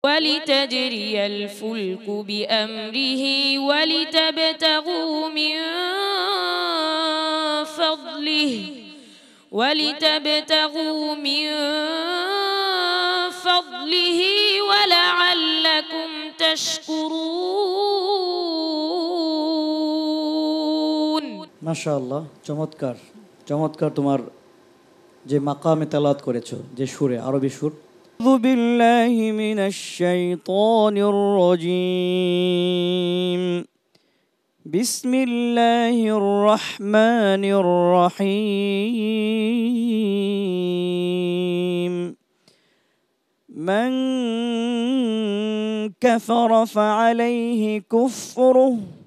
ولتجري الفلك بأمره ولتبتغوا من فضله ولعلكم تشكرون মাশাআল্লাহ চমৎকার চমৎকার তোমার যে মাকামে তেলাওয়াত করেছো যে সুরে আরবি সুর আউযু বিল্লাহি মিনাশ শাইতানির রাজীম বিসমিল্লাহির রহমানির রহিম মান কাফারা ফাআলাইহি কুফরুহু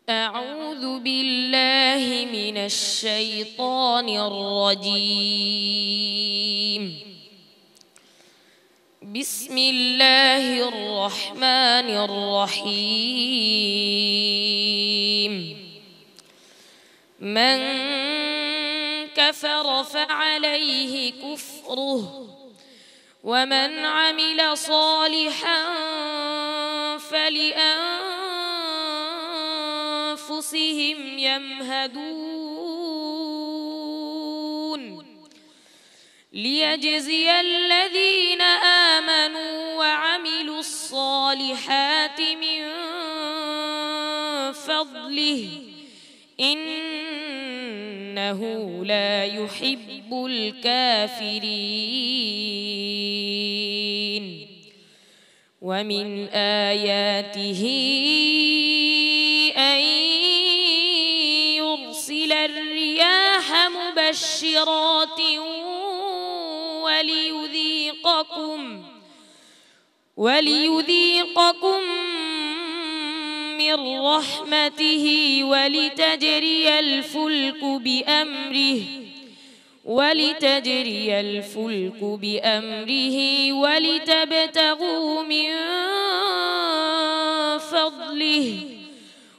أعوذ بالله من الشيطان الرجيم بسم الله الرحمن الرحيم من كفر فعليه كفره ومن عمل صالحا فلأنفسهم يمهدون ليجزي الذين آمنوا وعملوا الصالحات من فضله إنه لا يحب الكافرين ومن آياته أن يرسل الرياح مبشرات وليذيقكم من رحمته ولتجري الفلك بأمره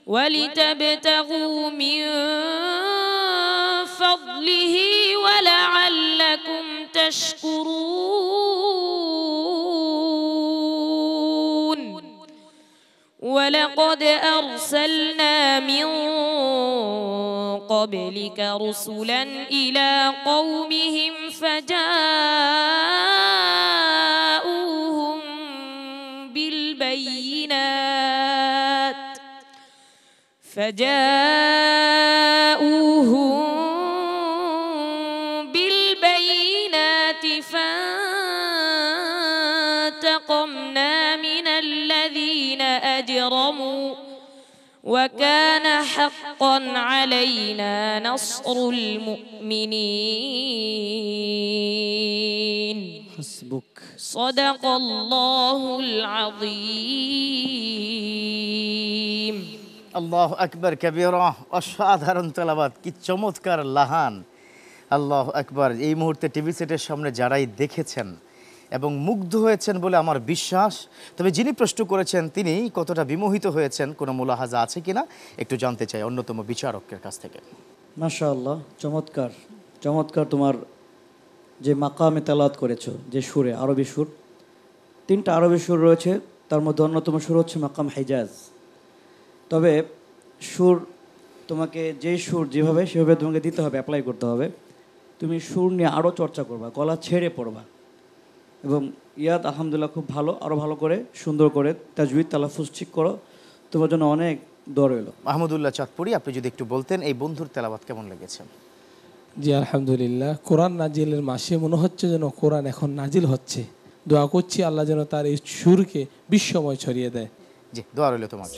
ولتبتغوا من فضله ولعلكم تشكرون ولقد أرسلنا من قبلك رسلا إلى قومهم فجاءوهم بالبينات فانتقمنا من الذين أجرموا وكان حقا علينا نصر المؤمنين حسبك صدق الله العظيم আল্লাহু আকবার কবীরা অসাধারণ তেলাওয়াত কি চমৎকার লাহান আল্লাহু আকবার এই মুহূর্তে টিভি সেটের সামনে যারাই দেখেছেন এবং মুগ্ধ হয়েছেন বলে আমার বিশ্বাস তবে যিনি প্রশ্ন করেছেন তিনি কতটা বিমোহিত হয়েছেন কোনো মুলাহাজা আছে কিনা একটু জানতে চাই অন্যতম বিচারকের কাছ থেকে মাশাআল্লাহ চমৎকার চমৎকার তোমার যে মাকামে তেলাওয়াত করেছো যে সুরে আরবি সুর তিনটা আরবি সুর রয়েছে তার মধ্যে অন্যতম সুর হচ্ছে মাকাম হিজাজ তবে সুর তোমাকে যে সুর যেভাবে সেভাবে তোমাকে দিতে হবে অ্যাপ্লাই করতে হবে তুমি সুর নিয়ে আরও চর্চা করবা গলা ছেড়ে পড়বা এবং ইয়াদ আলহামদুলিল্লাহ খুব ভালো আরও ভালো করে সুন্দর করে তাজউইদ তালাফুজ ঠিক করো তোমার জন্য অনেক দোয়া রইল মাহমুদুল্লাহ চাঁদপুরি আপনি যদি একটু বলতেন এই বন্ধুর তেলাওয়াত কেমন লেগেছে জি আলহামদুলিল্লাহ কোরআন নাজিলের মাসে মনে হচ্ছে যেন কোরআন এখন নাজিল হচ্ছে দোয়া করছি আল্লাহ যেন তার এই সুরকে বিশ্বময় ছড়িয়ে দেয় জি দোয়া রইল তোমার